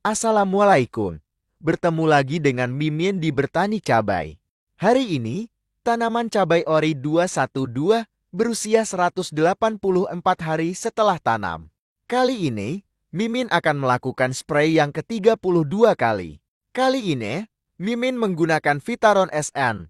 Assalamualaikum. Bertemu lagi dengan Mimin di Bertani Cabai. Hari ini, tanaman cabai ori 212 berusia 184 hari setelah tanam. Kali ini, Mimin akan melakukan spray yang ke-32 kali. Kali ini, Mimin menggunakan Vitaron SN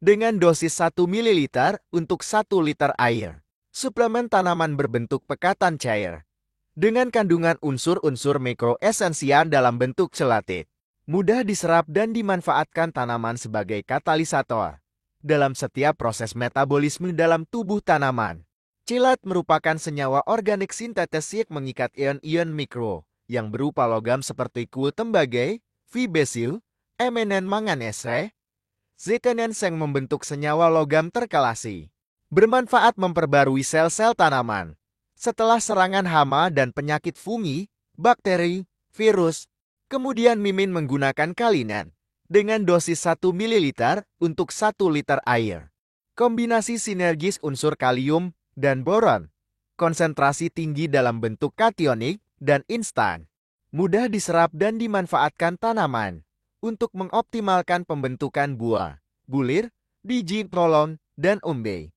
dengan dosis 1 ml untuk 1 liter air. Suplemen tanaman berbentuk pekatan cair dengan kandungan unsur-unsur mikroesensial dalam bentuk celatit. Mudah diserap dan dimanfaatkan tanaman sebagai katalisator dalam setiap proses metabolisme dalam tubuh tanaman. Chelat merupakan senyawa organik sintetis yang mengikat ion-ion mikro yang berupa logam seperti kuil tembaga, vibesil, emenen manganese, zitenen yang membentuk senyawa logam terkelasi. Bermanfaat memperbarui sel-sel tanaman setelah serangan hama dan penyakit fungi, bakteri, virus. Kemudian Mimin menggunakan Kalinan dengan dosis 1 ml untuk 1 liter air. Kombinasi sinergis unsur kalium dan boron, konsentrasi tinggi dalam bentuk kationik dan instan. Mudah diserap dan dimanfaatkan tanaman untuk mengoptimalkan pembentukan buah, bulir, biji, polon, dan umbi.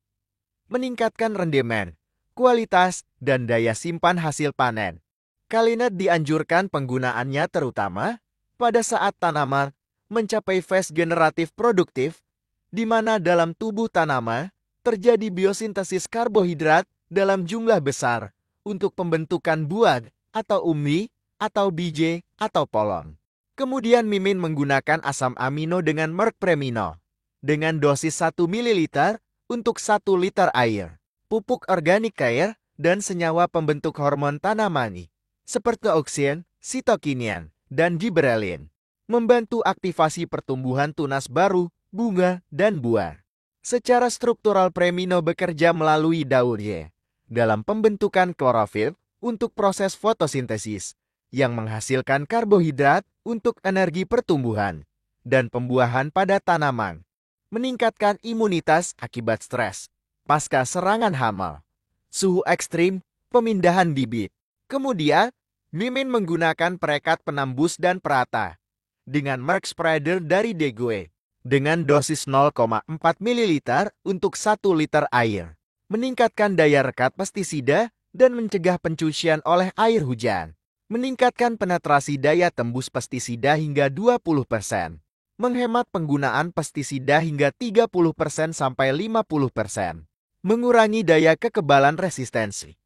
Meningkatkan rendemen, kualitas, dan daya simpan hasil panen. Kalinet dianjurkan penggunaannya terutama pada saat tanaman mencapai fase generatif produktif, di mana dalam tubuh tanaman terjadi biosintesis karbohidrat dalam jumlah besar untuk pembentukan buah atau umbi atau biji atau polon. Kemudian Mimin menggunakan asam amino dengan Merck Premino dengan dosis 1 ml untuk 1 liter air. Pupuk organik cair, dan senyawa pembentuk hormon tanaman seperti auksin, sitokinian, dan gibberellin membantu aktivasi pertumbuhan tunas baru, bunga, dan buah. Secara struktural Premino bekerja melalui daunnya dalam pembentukan klorofil untuk proses fotosintesis yang menghasilkan karbohidrat untuk energi pertumbuhan dan pembuahan pada tanaman, meningkatkan imunitas akibat stres pasca serangan hama, suhu ekstrim, pemindahan bibit. Kemudian, Mimin menggunakan perekat penembus dan perata dengan Merck Spreader dari Degue dengan dosis 0,4 ml untuk 1 liter air. Meningkatkan daya rekat pestisida dan mencegah pencucian oleh air hujan. Meningkatkan penetrasi daya tembus pestisida hingga 20%. Menghemat penggunaan pestisida hingga 30% sampai 50%. Mengurangi daya kekebalan resistensi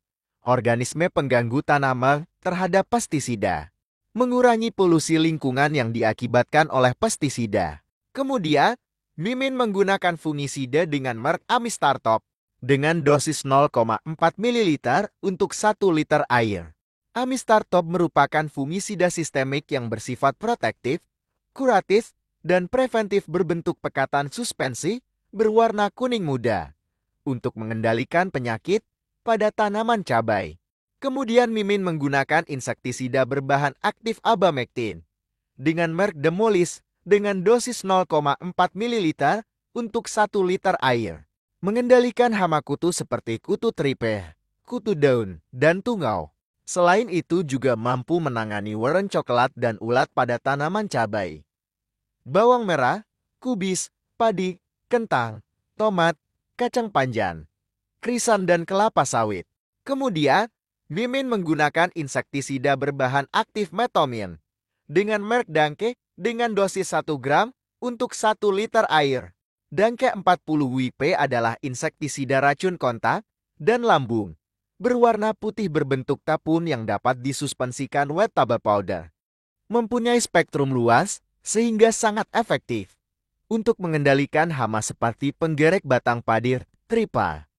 organisme pengganggu tanaman terhadap pestisida. Mengurangi polusi lingkungan yang diakibatkan oleh pestisida. Kemudian, Mimin menggunakan fungisida dengan Merck Amistartop dengan dosis 0,4 ml untuk 1 liter air. Amistartop merupakan fungisida sistemik yang bersifat protektif, kuratif, dan preventif berbentuk pekatan suspensi berwarna kuning muda untuk mengendalikan penyakit pada tanaman cabai. Kemudian Mimin menggunakan insektisida berbahan aktif abamectin dengan Merck Demolis dengan dosis 0,4 ml untuk 1 liter air. Mengendalikan hama kutu seperti kutu tripeh, kutu daun, dan tungau. Selain itu juga mampu menangani warna coklat dan ulat pada tanaman cabai. Bawang merah, kubis, padi, kentang, tomat, kacang panjang, krisan, dan kelapa sawit. Kemudian, Mimin menggunakan insektisida berbahan aktif metomin dengan Merck Danke dengan dosis 1 gram untuk 1 liter air. Danke 40 WP adalah insektisida racun kontak dan lambung berwarna putih berbentuk tapun yang dapat disuspensikan wettable powder. Mempunyai spektrum luas sehingga sangat efektif untuk mengendalikan hama seperti penggerek batang padir, tripa,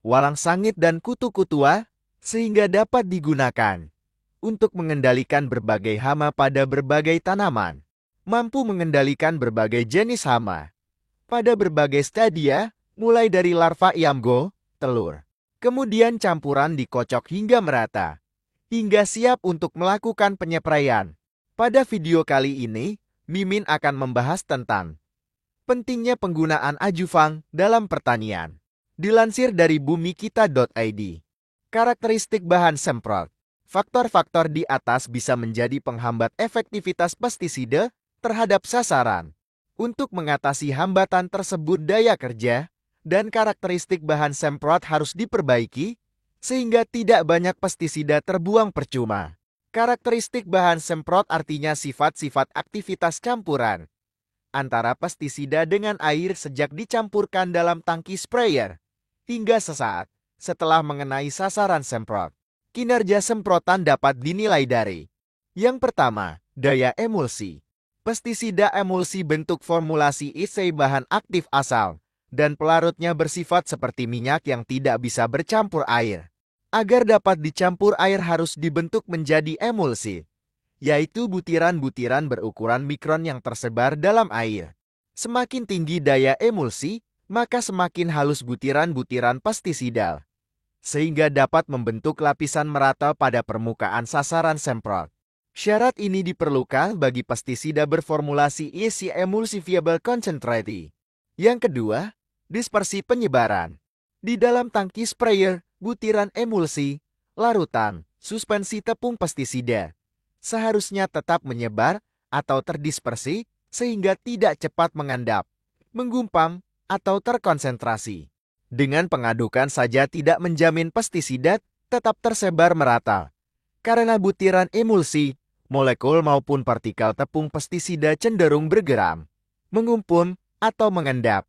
walang sangit, dan kutu-kutua, sehingga dapat digunakan untuk mengendalikan berbagai hama pada berbagai tanaman. Mampu mengendalikan berbagai jenis hama pada berbagai stadia, mulai dari larva iamgo, telur. Kemudian campuran dikocok hingga merata, hingga siap untuk melakukan penyepraian. Pada video kali ini, Mimin akan membahas tentang pentingnya penggunaan adjuvan dalam pertanian. Dilansir dari bumikita.id. Karakteristik bahan semprot. Faktor-faktor di atas bisa menjadi penghambat efektivitas pestisida terhadap sasaran. Untuk mengatasi hambatan tersebut, daya kerja dan karakteristik bahan semprot harus diperbaiki sehingga tidak banyak pestisida terbuang percuma. Karakteristik bahan semprot artinya sifat-sifat aktivitas campuran antara pestisida dengan air sejak dicampurkan dalam tangki sprayer hingga sesaat setelah mengenai sasaran semprot. Kinerja semprotan dapat dinilai dari: yang pertama, daya emulsi. Pestisida emulsi bentuk formulasi isi bahan aktif asal, dan pelarutnya bersifat seperti minyak yang tidak bisa bercampur air. Agar dapat dicampur air harus dibentuk menjadi emulsi, yaitu butiran-butiran berukuran mikron yang tersebar dalam air. Semakin tinggi daya emulsi, maka semakin halus butiran-butiran pestisida, sehingga dapat membentuk lapisan merata pada permukaan sasaran semprot. Syarat ini diperlukan bagi pestisida berformulasi isi emulsifiable concentrate. Yang kedua, dispersi penyebaran. Di dalam tangki sprayer, butiran emulsi, larutan, suspensi tepung pestisida seharusnya tetap menyebar atau terdispersi sehingga tidak cepat mengendap, menggumpal, atau terkonsentrasi. Dengan pengadukan saja tidak menjamin pestisida tetap tersebar merata. Karena butiran emulsi, molekul maupun partikel tepung pestisida cenderung bergeram, mengumpul, atau mengendap.